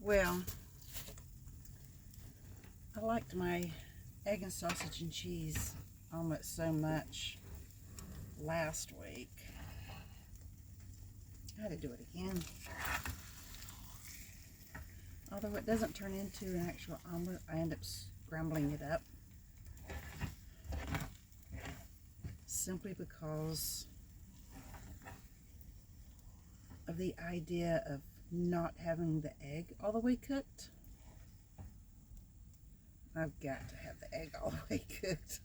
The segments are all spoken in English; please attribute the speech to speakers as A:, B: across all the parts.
A: Well, I liked my egg and sausage and cheese omelet so much last week. I had to do it again. Although it doesn't turn into an actual omelet, I end up scrambling it up. Simply because of the idea of not having the egg all the way cooked. I've got to have the egg all the way cooked.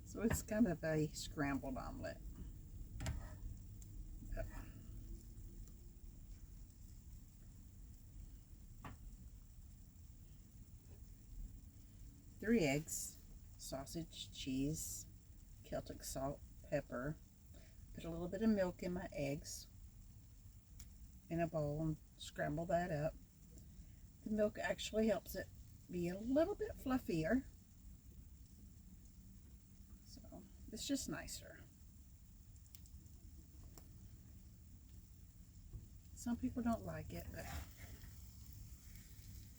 A: So it's kind of a scrambled omelet. Yep. 3 eggs, sausage, cheese, Celtic salt, pepper. Put a little bit of milk in my eggs in a bowl and scramble that up. The milk actually helps it be a little bit fluffier. So it's just nicer. Some people don't like it, but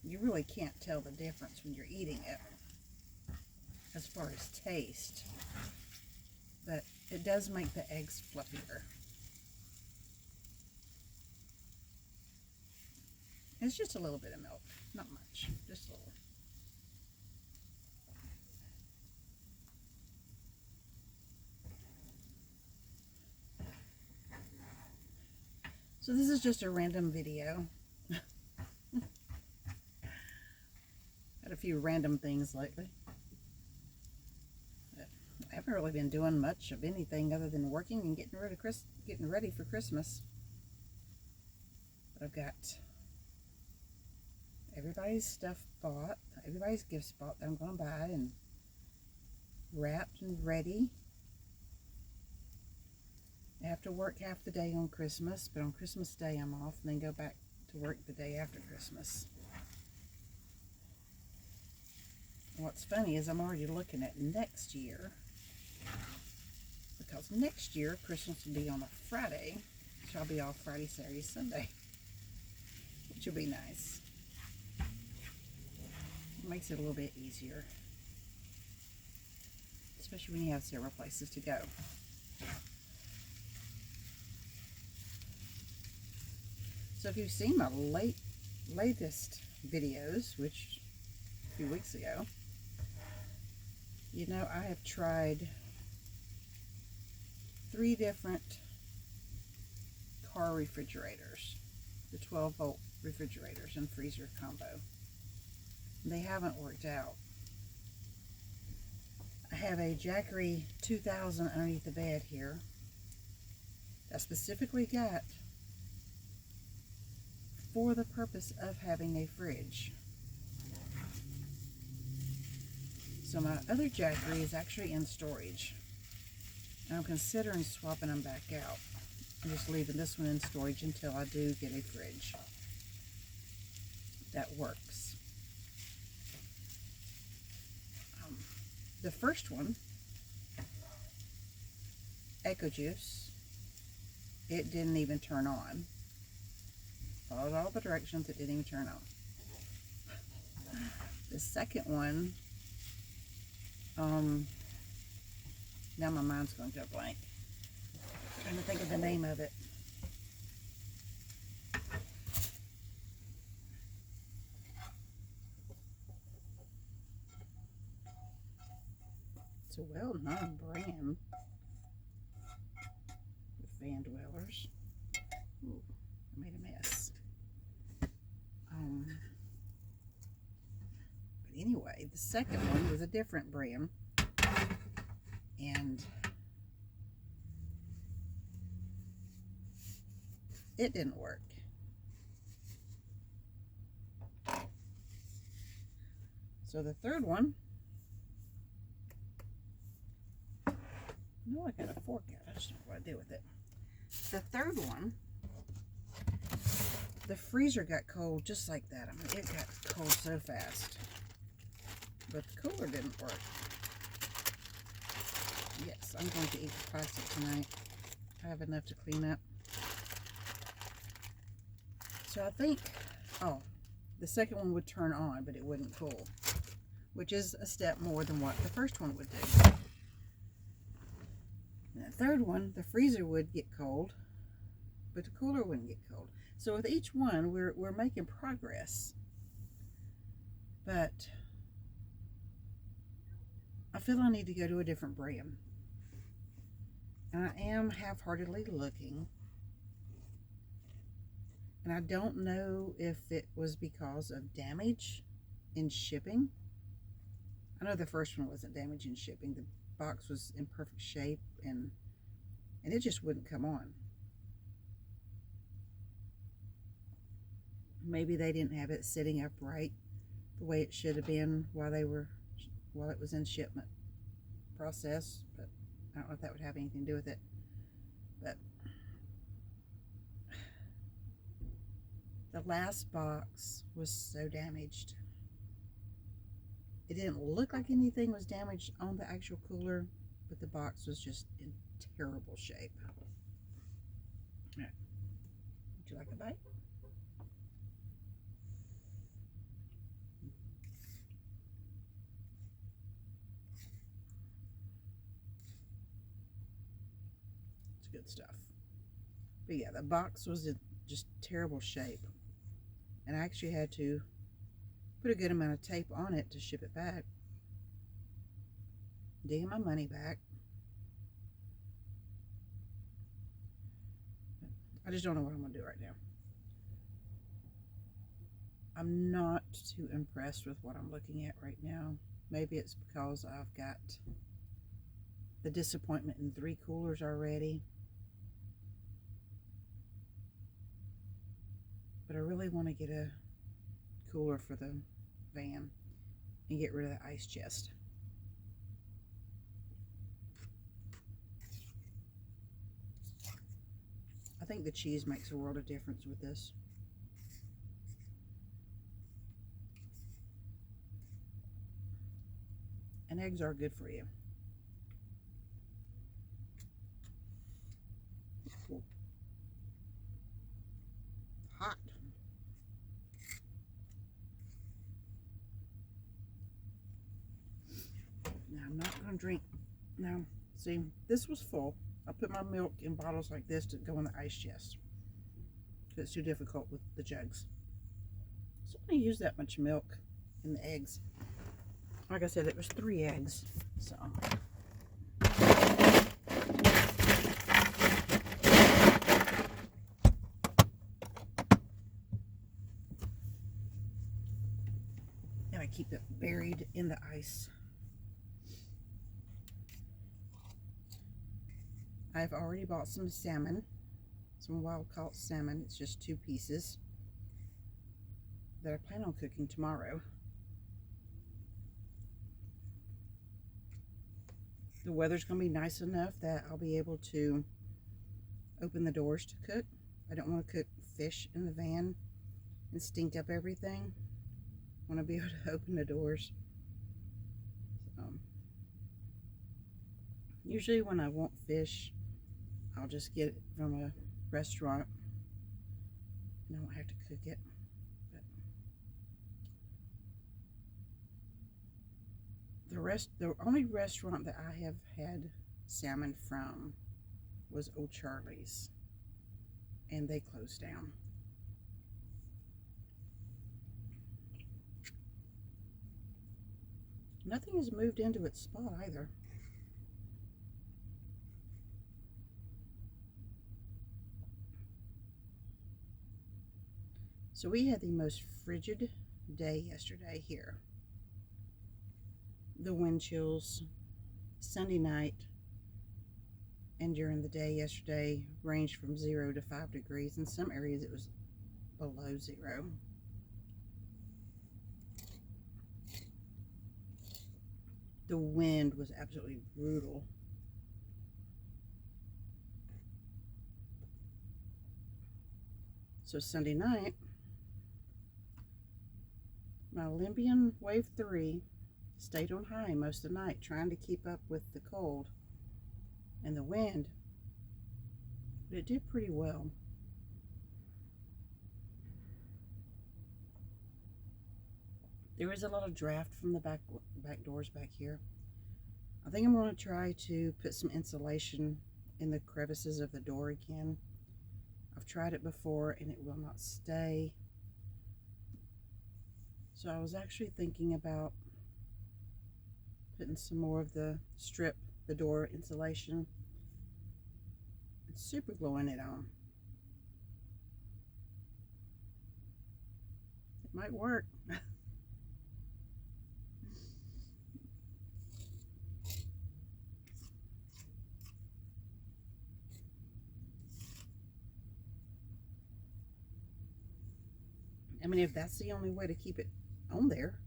A: you really can't tell the difference when you're eating it as far as taste. But it does make the eggs fluffier. It's just a little bit of milk, not much, just a little. So this is just a random video. Had a few random things lately. But I haven't really been doing much of anything other than working and getting ready for Christmas. But I've got everybody's stuff bought, everybody's gifts bought that I'm going to buy and wrapped and ready. I have to work half the day on Christmas, but on Christmas Day I'm off and then go back to work the day after Christmas. And what's funny is I'm already looking at next year, because next year Christmas will be on a Friday, so I'll be off Friday, Saturday, Sunday, which will be nice. It makes it a little bit easier, especially when you have several places to go. So if you've seen my latest videos, which a few weeks ago, you know I have tried 3 different car refrigerators, the 12-volt refrigerators and freezer combo. They haven't worked out. I have a Jackery 2000 underneath the bed here that specifically got for the purpose of having a fridge. So my other Jackery is actually in storage. And I'm considering swapping them back out. I'm just leaving this one in storage until I do get a fridge that works. The first one, Ekojuice, it didn't even turn on. Followed all the directions, it didn't even turn on. The second one, now my mind's going to go blank. I'm trying to think of the name of it. It's a well-known brand with van dwellers. Ooh, I made a mess. But anyway, the second one was a different brand, and it didn't work. So the third one, no, I got a fork out. I just don't know what to do with it. The third one, the freezer got cold just like that. I mean, it got cold so fast. But the cooler didn't work. Yes, I'm going to eat the plastic tonight. I have enough to clean up. So I think, oh, the second one would turn on, but it wouldn't cool, which is a step more than what the first one would do. And the third one, the freezer would get cold, but the cooler wouldn't get cold. So with each one, we're making progress. But I feel I need to go to a different brand. And I am half-heartedly looking. And I don't know if it was because of damage in shipping. I know the first one wasn't damaged in shipping. The box was in perfect shape and it just wouldn't come on. Maybe they didn't have it sitting upright the way it should have been while it was in shipment process, but I don't know if that would have anything to do with it. But the last box was so damaged. It didn't look like anything was damaged on the actual cooler, but the box was just in terrible shape. All right. Would you like a bite? It's good stuff. But yeah, the box was in just terrible shape. And I actually had to put a good amount of tape on it to ship it back. Getting my money back. I just don't know what I'm going to do right now. I'm not too impressed with what I'm looking at right now. Maybe it's because I've got the disappointment in 3 coolers already. But I really want to get a cooler for the van and get rid of the ice chest. I think the cheese makes a world of difference with this. And eggs are good for you. Cool. Hot. Now I'm not going to drink. Now, see, this was full. I put my milk in bottles like this to go in the ice chest. It's too difficult with the jugs. So I'm going to use that much milk in the eggs. Like I said, it was 3 eggs. So and I keep it buried in the ice. I've already bought some salmon, some wild caught salmon. It's just 2 pieces that I plan on cooking tomorrow. The weather's going to be nice enough that I'll be able to open the doors to cook. I don't want to cook fish in the van and stink up everything. I want to be able to open the doors. Usually when I want fish, I'll just get it from a restaurant and I don't have to cook it. But the only restaurant that I have had salmon from was Old Charlie's, and they closed down. Nothing has moved into its spot either. So we had the most frigid day yesterday here. The wind chills Sunday night and during the day yesterday ranged from 0 to 5 degrees. In some areas it was below 0. The wind was absolutely brutal. So Sunday night, my Olympian Wave 3 stayed on high most of the night, trying to keep up with the cold and the wind, but it did pretty well. There is a lot of draft from the back doors back here. I think I'm going to try to put some insulation in the crevices of the door again. I've tried it before and it will not stay. So I was actually thinking about putting some more of the door insulation, and super gluing it on. It might work. I mean, if that's the only way to keep it on there,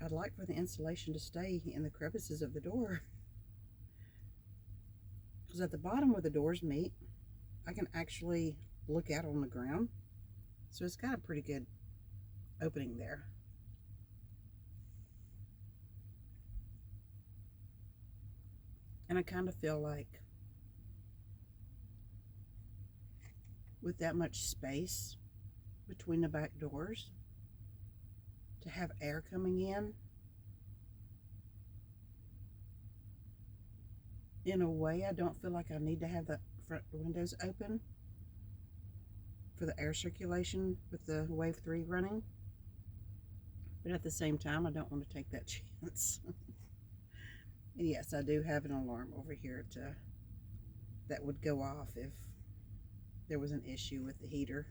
A: I'd like for the insulation to stay in the crevices of the door. Because at the bottom where the doors meet, I can actually look out on the ground. So it's got a pretty good opening there. And I kind of feel like with that much space between the back doors, to have air coming in a way, I don't feel like I need to have the front windows open for the air circulation with the Wave 3 running. But at the same time, I don't want to take that chance. And yes, I do have an alarm over here that would go off if there was an issue with the heater.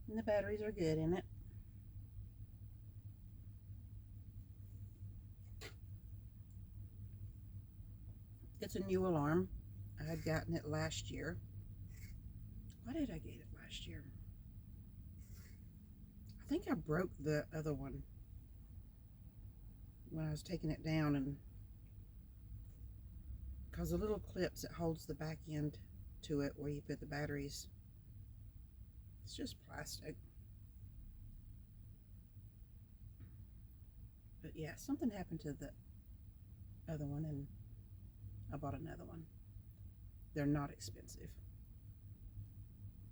A: And the batteries are good in it. It's a new alarm. I had gotten it last year. Why did I get it last year? I think I broke the other one when I was taking it down, and because the little clips that holds the back end to it where you put the batteries, it's just plastic. But yeah, something happened to the other one and I bought another one. They're not expensive.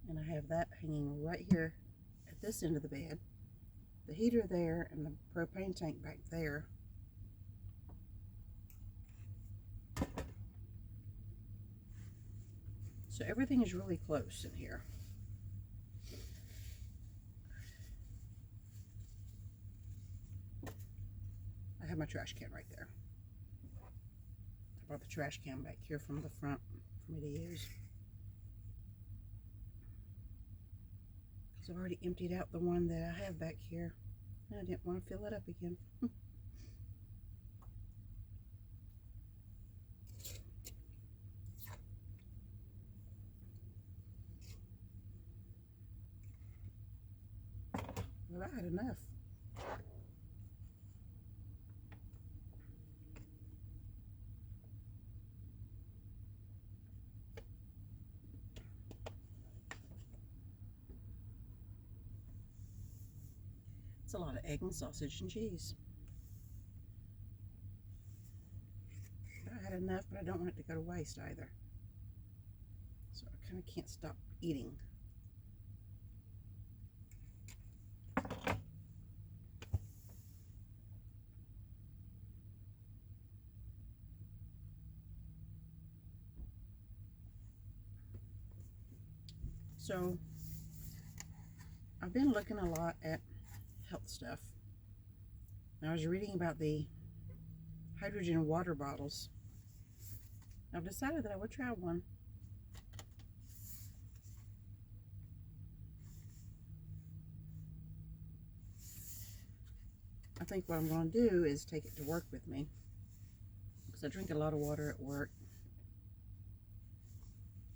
A: And I have that hanging right here at this end of the bed. The heater there and the propane tank back there. So everything is really close in here. I have my trash can right there. I brought the trash can back here from the front for me to use. Because I've already emptied out the one that I have back here. And I didn't want to fill it up again. Well, I had enough. It's a lot of egg and sausage and cheese. I had enough, but I don't want it to go to waste either. So I kind of can't stop eating. So I've been looking a lot at health stuff. And I was reading about the hydrogen water bottles. I've decided that I would try one. I think what I'm going to do is take it to work with me, because I drink a lot of water at work,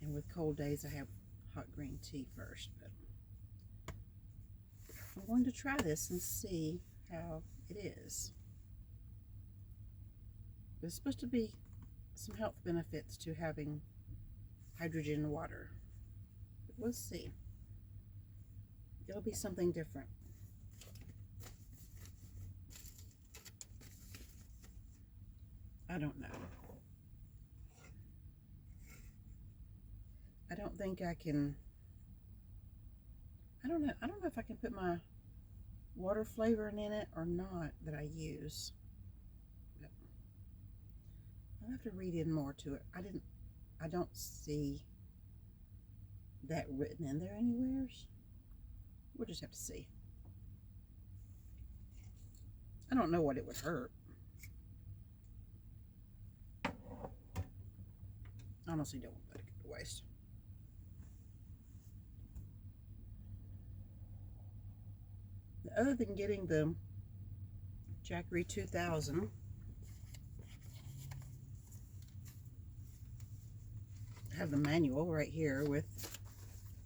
A: and with cold days I have hot green tea first. But I'm going to try this and see how it is. There's supposed to be some health benefits to having hydrogen water, but we'll see. It'll be something different. I don't know. I don't think I can I don't know. I don't know if I can put my water flavoring in it or not that I use. But I'll have to read in more to it. I don't see that written in there anywhere. We'll just have to see. I don't know what it would hurt. Honestly, don't want that to go to waste. The other than getting the Jackery 2000, I have the manual right here with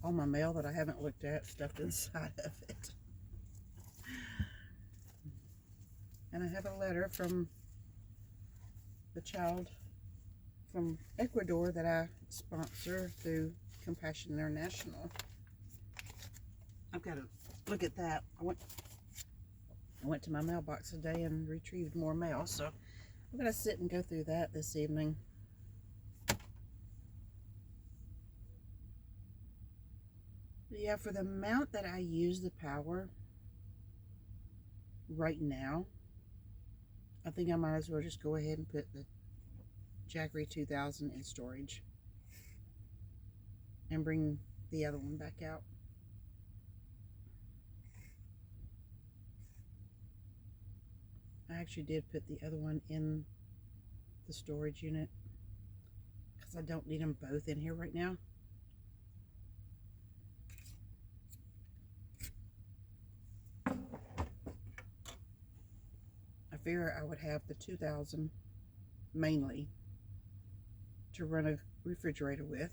A: all my mail that I haven't looked at stuffed inside of it. And I have a letter from the child from Ecuador that I sponsor through Compassion International. I've got to look at that. I went to my mailbox today and retrieved more mail, so I'm going to sit and go through that this evening. But yeah, for the amount that I use the power right now, I think I might as well just go ahead and put the Jackery 2000 in storage and bring the other one back out. I actually did put the other one in the storage unit because I don't need them both in here right now. I figure I would have the 2000 mainly to run a refrigerator with,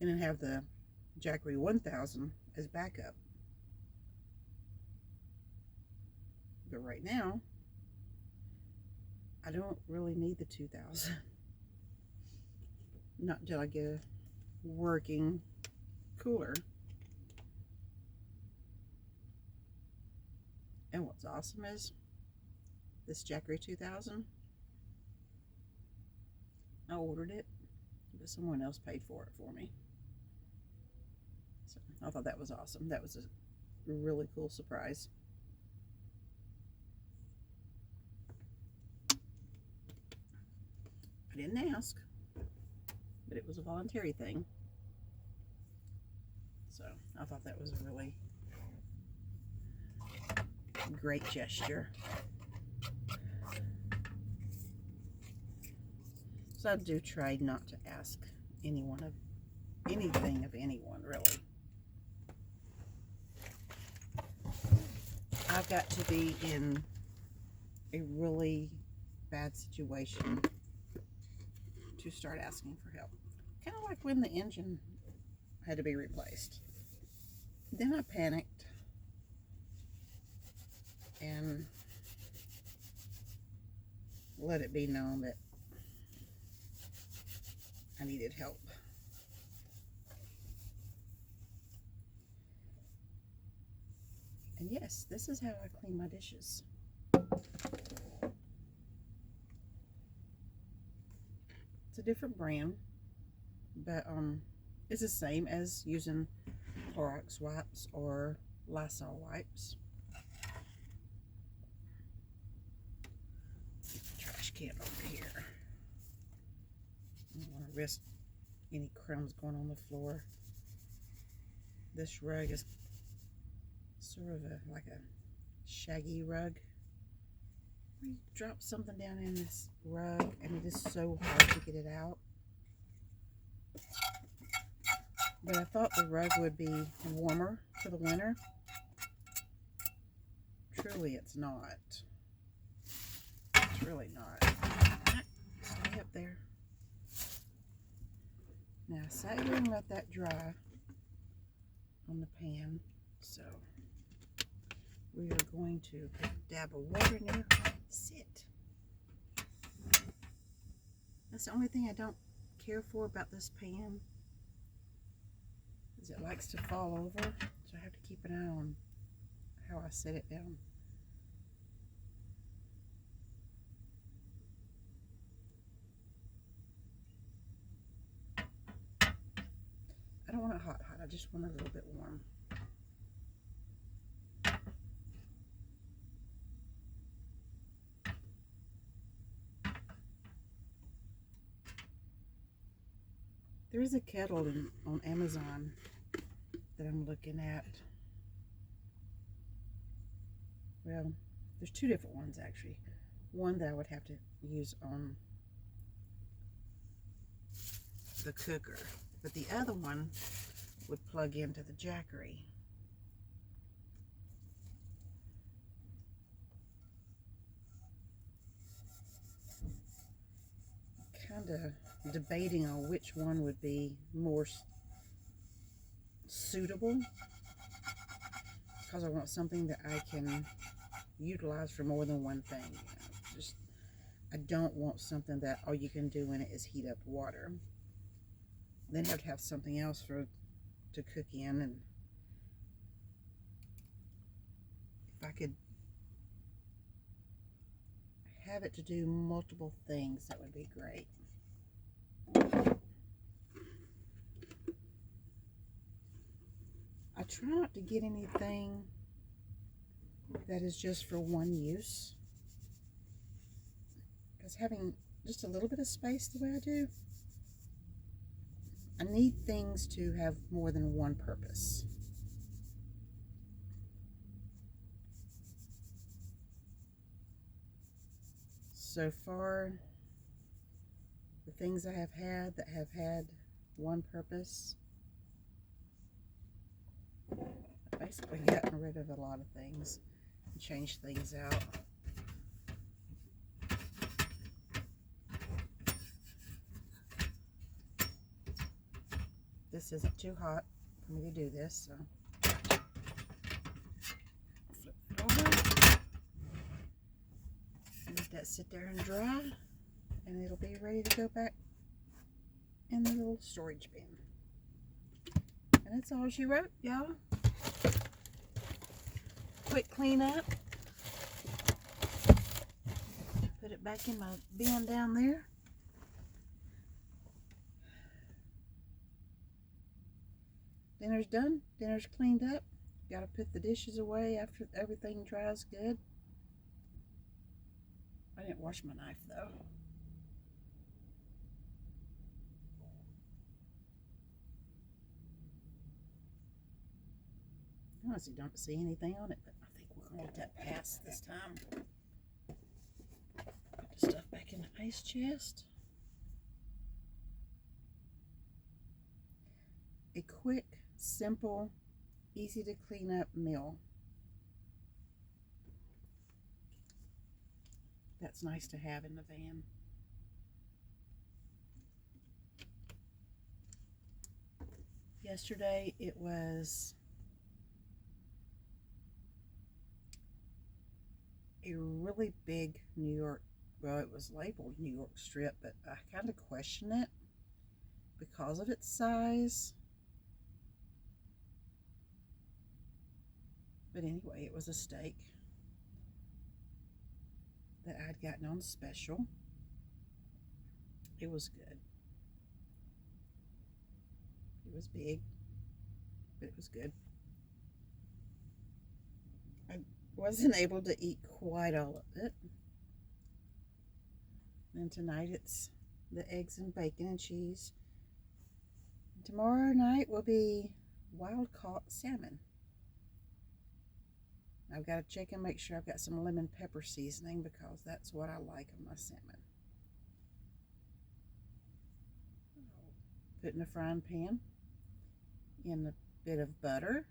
A: and then have the Jackery 1000 as backup. But right now, I don't really need the 2000. Not until I get a working cooler. And what's awesome is this Jackery 2000, I ordered it, but someone else paid for it for me. So I thought that was awesome. That was a really cool surprise. I didn't ask, but it was a voluntary thing. So I thought that was a really great gesture. So I do try not to ask anything of anyone, really. I've got to be in a really bad situation to start asking for help. Kind of like when the engine had to be replaced. Then I panicked and let it be known that I needed help. And yes, this is how I clean my dishes. It's a different brand, but it's the same as using Clorox wipes or Lysol wipes. Trash can over here. I don't want to risk any crumbs going on the floor. This rug is sort of like a shaggy rug. You drop something down in this rug and it is so hard to get it out. But I thought the rug would be warmer for the winter. Truly it's not. It's really not. Stay up there. Now I sat here and let that dry on the pan. So we are going to put a dab of water in there. Sit. That's the only thing I don't care for about this pan, is it likes to fall over, so I have to keep an eye on how I set it down. I don't want it hot, hot. I just want it a little bit warm. There is a kettle on Amazon that I'm looking at. Well, there's two different ones actually. One that I would have to use on the cooker, but the other one would plug into the Jackery. Kind of debating on which one would be more suitable, because I want something that I can utilize for more than one thing. Just, I don't want something that all you can do in it is heat up water. Then you have to have something else to cook in, and if I could have it to do multiple things, that would be great. I try not to get anything that is just for one use, because having just a little bit of space the way I do, I need things to have more than one purpose. So far, the things I have had that have had one purpose, I've basically gotten rid of a lot of things and changed things out. This isn't too hot for me to do this, so flip it over. Let that sit there and dry, and it'll be ready to go back in the little storage bin. And that's all she wrote, y'all. Quick cleanup. Put it back in my bin down there. Dinner's done. Dinner's cleaned up. Gotta put the dishes away after everything dries good. I didn't wash my knife though. I honestly don't see anything on it, but I think we're gonna let that pass this time. Put the stuff back in the ice chest. A quick, simple, easy to clean up meal. That's nice to have in the van. Yesterday it was a really big New York, well, it was labeled New York strip, but I kind of question it because of its size. But anyway, it was a steak that I'd gotten on special. It was good. It was big, but it was good. I wasn't able to eat quite all of it. And tonight it's the eggs and bacon and cheese. Tomorrow night will be wild caught salmon. I've got to check and make sure I've got some lemon pepper seasoning, because that's what I like on my salmon. Put in a frying pan in a bit of butter,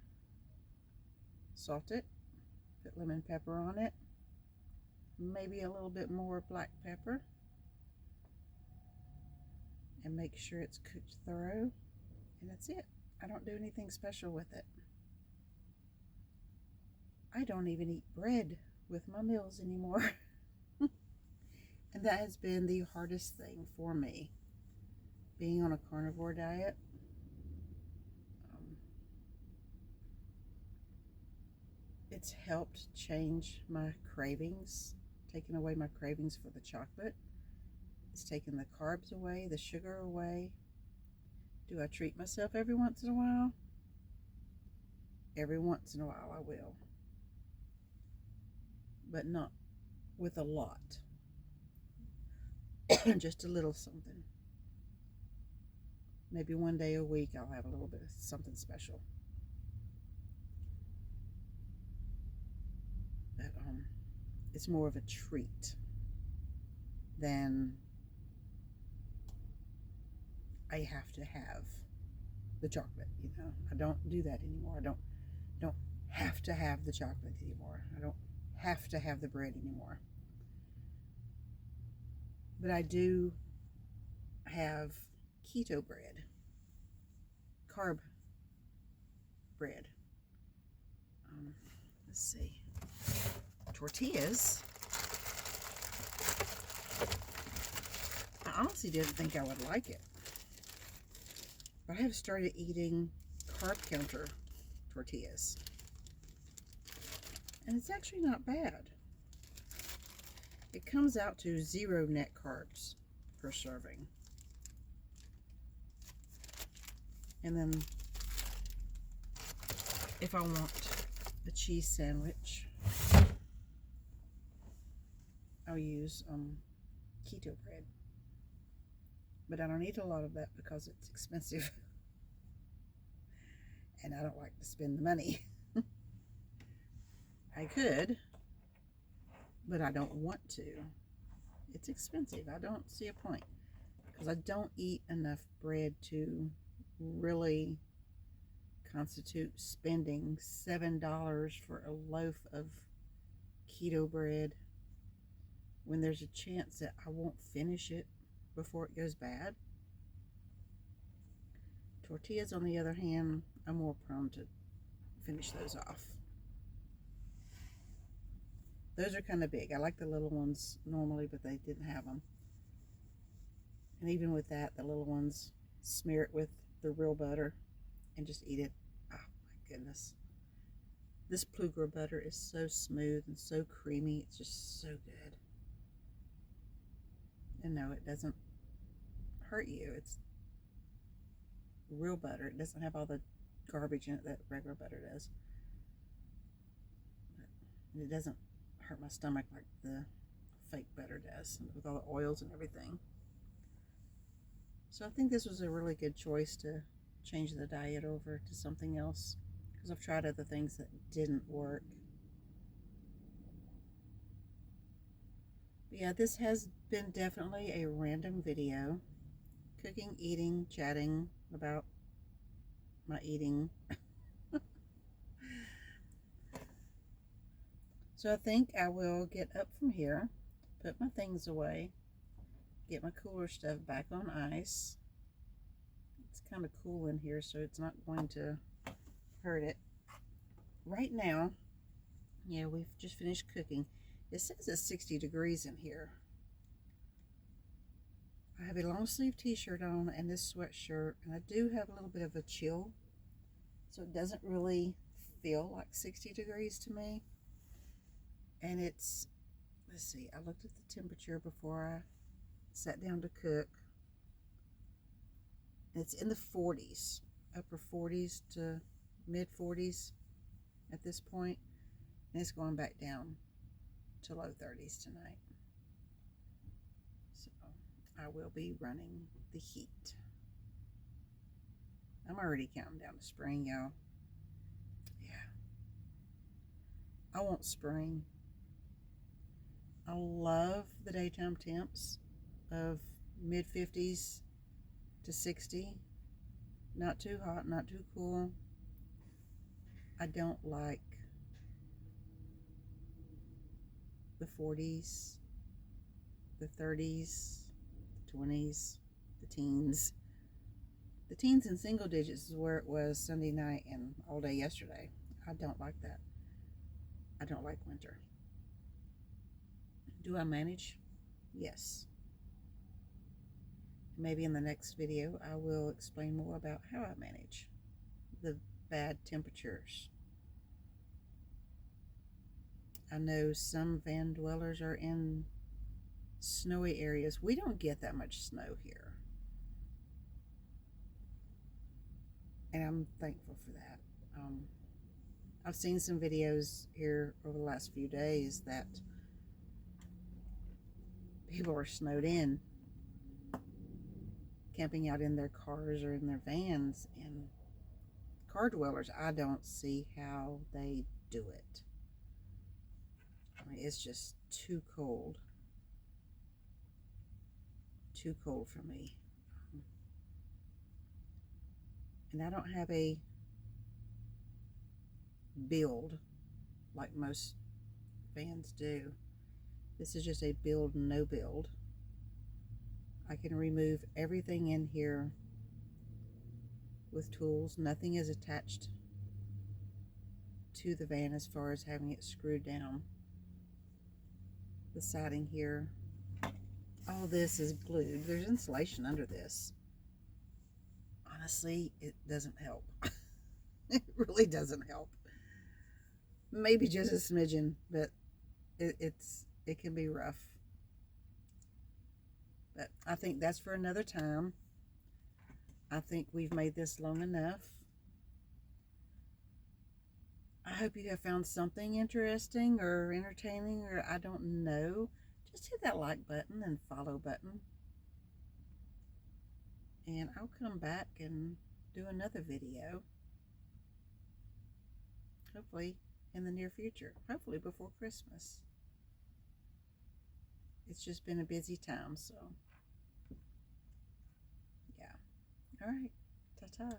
A: salt it, put lemon pepper on it, maybe a little bit more black pepper, and make sure it's cooked thorough, and that's it. I don't do anything special with it. I don't even eat bread with my meals anymore. And that has been the hardest thing for me, being on a carnivore diet. It's helped change my cravings, taken away my cravings for the chocolate. It's taken the carbs away, the sugar away, Do I treat myself every once in a while? Every once in a while I will, but not with a lot. Just a little something. Maybe one day a week I'll have a little bit of something special. But it's more of a treat than I have to have the chocolate, you know. I don't do that anymore. I don't have to have the chocolate anymore. I don't have to have the bread anymore. But I do have keto bread, carb bread. Let's see. Tortillas. I honestly didn't think I would like it. But I have started eating carb counter tortillas. And it's actually not bad. It comes out to 0 net carbs per serving. And then if I want a cheese sandwich, I'll use keto bread. But I don't eat a lot of that because it's expensive. And I don't like to spend the money. I could, but I don't want to. It's expensive. I don't see a point. Because I don't eat enough bread to really constitute spending $7 for a loaf of keto bread when there's a chance that I won't finish it before it goes bad. Tortillas, on the other hand, I'm more prone to finish those off. Those are kind of big. I like the little ones normally, but they didn't have them. And even with that, the little ones, smear it with the real butter and just eat it. Oh my goodness. This Plugra butter is so smooth and so creamy. It's just so good. And no, it doesn't hurt you. It's real butter. It doesn't have all the garbage in it that regular butter does. But it doesn't hurt my stomach like the fake butter does with all the oils and everything. So I think this was a really good choice to change the diet over to something else, because I've tried other things that didn't work. But yeah, this has been definitely a random video. Cooking, eating, chatting about my eating. So I think I will get up from here, put my things away, get my cooler stuff back on ice. It's kind of cool in here, so it's not going to hurt it. Right now, yeah, we've just finished cooking. It says it's 60 degrees in here. I have a long sleeve t-shirt on and this sweatshirt, and I do have a little bit of a chill, so it doesn't really feel like 60 degrees to me. And it's, let's see, I looked at the temperature before I sat down to cook. It's in the 40s, upper 40s to mid 40s at this point, and it's going back down to low 30s tonight. So I will be running the heat. I'm already counting down to spring, y'all. Yeah, I want spring. I love the daytime temps of mid 50s to 60. Not too hot, not too cool. I don't like the 40s, the 30s, the 20s, the teens. The teens in single digits is where it was Sunday night and all day yesterday. I don't like that. I don't like winter. Do I manage? Yes. Maybe in the next video I will explain more about how I manage the bad temperatures. I know some van dwellers are in snowy areas. We don't get that much snow here. and I'm thankful for that. I've seen some videos here over the last few days that people are snowed in, camping out in their cars or in their vans, and car dwellers, I don't see how they do it. I mean, it's just too cold for me. And I don't have a build like most vans do. This is just a build, no build. I can remove everything in here with tools. Nothing is attached to the van as far as having it screwed down. The siding here, all this is glued. There's insulation under this. Honestly, it doesn't help. It really doesn't help. Maybe just a smidgen, but it can be rough. But I think that's for another time. I think we've made this long enough. I hope you have found something interesting or entertaining, or I don't know. Just hit that like button and follow button. And I'll come back and do another video. Hopefully in the near future. Hopefully before Christmas. It's just been a busy time, so yeah. All right. Ta-ta.